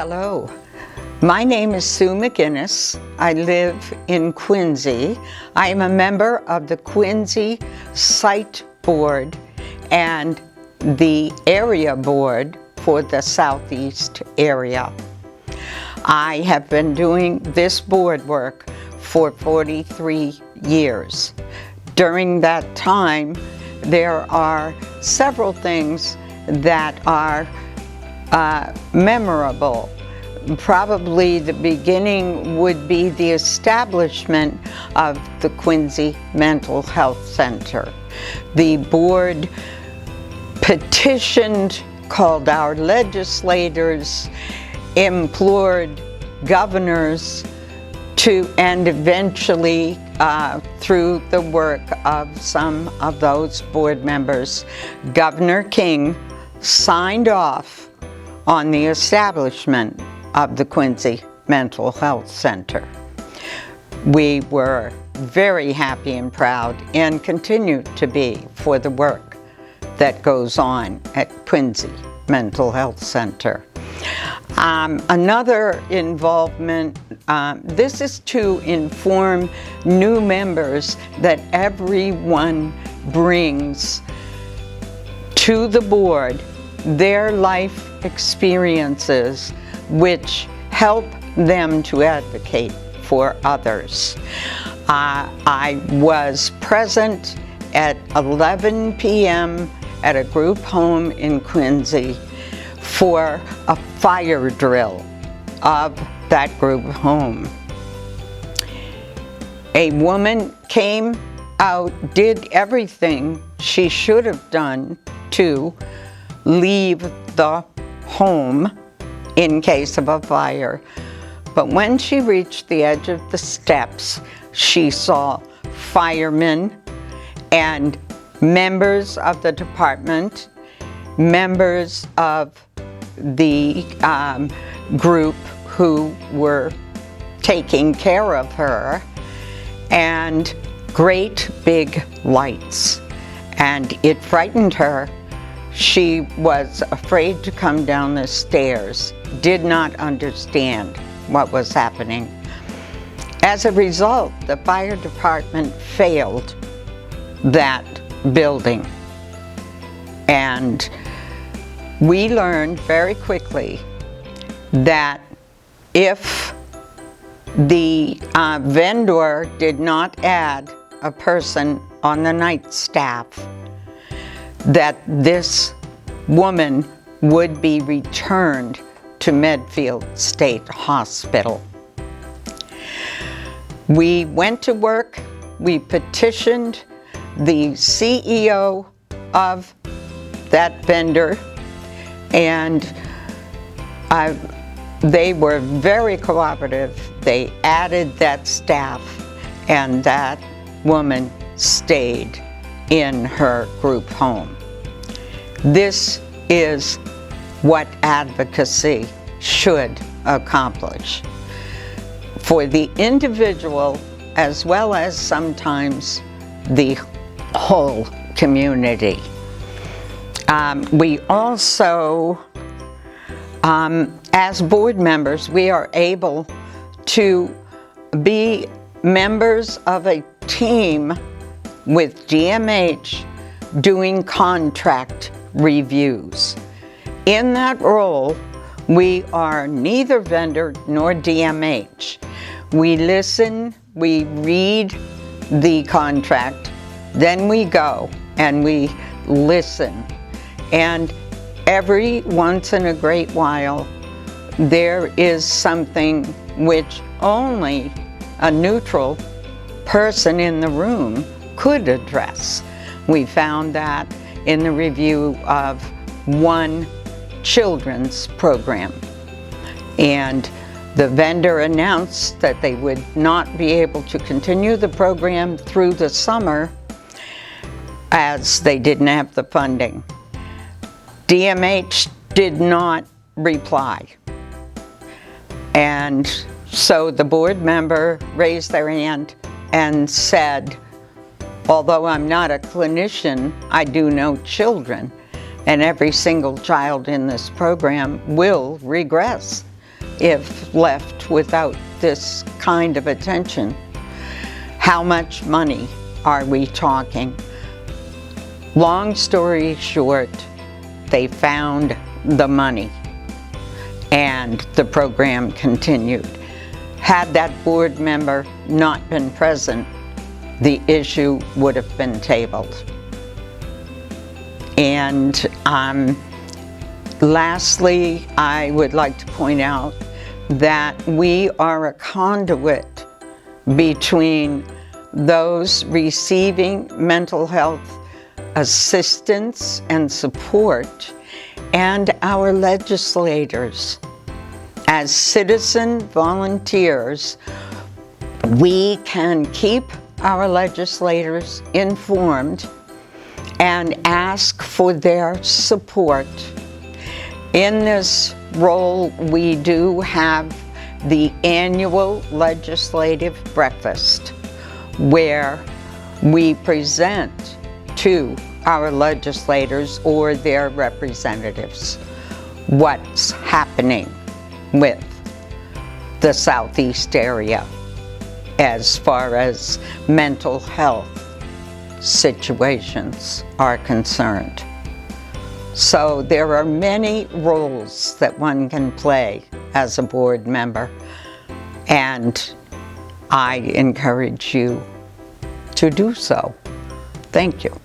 Hello, my name is Sue Maginnis. I live in Quincy. I am a member of the Quincy Site Board and the Area Board for the Southeast area. I have been doing this board work for 43 years. During that time, there are several things that are memorable. Probably the beginning would be the establishment of the Quincy Mental Health Center. The board petitioned, called our legislators, implored governors to, and eventually through the work of some of those board members, Governor King signed off on the establishment of the Quincy Mental Health Center. We were very happy and proud and continue to be for the work that goes on at Quincy Mental Health Center. Another involvement, this is to inform new members that everyone brings to the board their life experiences which help them to advocate for others. I was present at 11 p.m. at a group home in Quincy for a fire drill of that group home. A woman came out, did everything she should have done to leave the home in case of a fire. But when she reached the edge of the steps, she saw firemen and members of the department, members of the group who were taking care of her, and great big lights. And it frightened her. She was afraid to come down the stairs, did not understand what was happening. As a result, the fire department failed that building. And we learned very quickly that if the vendor did not add a person on the night staff, that this woman would be returned to Medfield State Hospital. We went to work, we petitioned the CEO of that vendor, and they were very cooperative. They added that staff, and that woman stayed in her group home. This is what advocacy should accomplish for the individual as well as sometimes the whole community. We also, as board members, we are able to be members of a team with DMH doing contract reviews. In that role, we are neither vendor nor DMH. We listen, we read the contract, then we go and we listen. And every once in a great while, there is something which only a neutral person in the room could address. We found that in the review of one children's program. And the vendor announced that they would not be able to continue the program through the summer as they didn't have the funding. DMH did not reply. And so the board member raised their hand and said, although I'm not a clinician, I do know children, and every single child in this program will regress if left without this kind of attention. How much money are we talking? Long story short, they found the money and the program continued. Had that board member not been present, the issue would have been tabled. And lastly, I would like to point out that we are a conduit between those receiving mental health assistance and support and our legislators. As citizen volunteers, we can keep our legislators informed and ask for their support. In this role, we do have the annual legislative breakfast where we present to our legislators or their representatives what's happening with the Southeast area as far as mental health situations are concerned. So there are many roles that one can play as a board member, and I encourage you to do so. Thank you.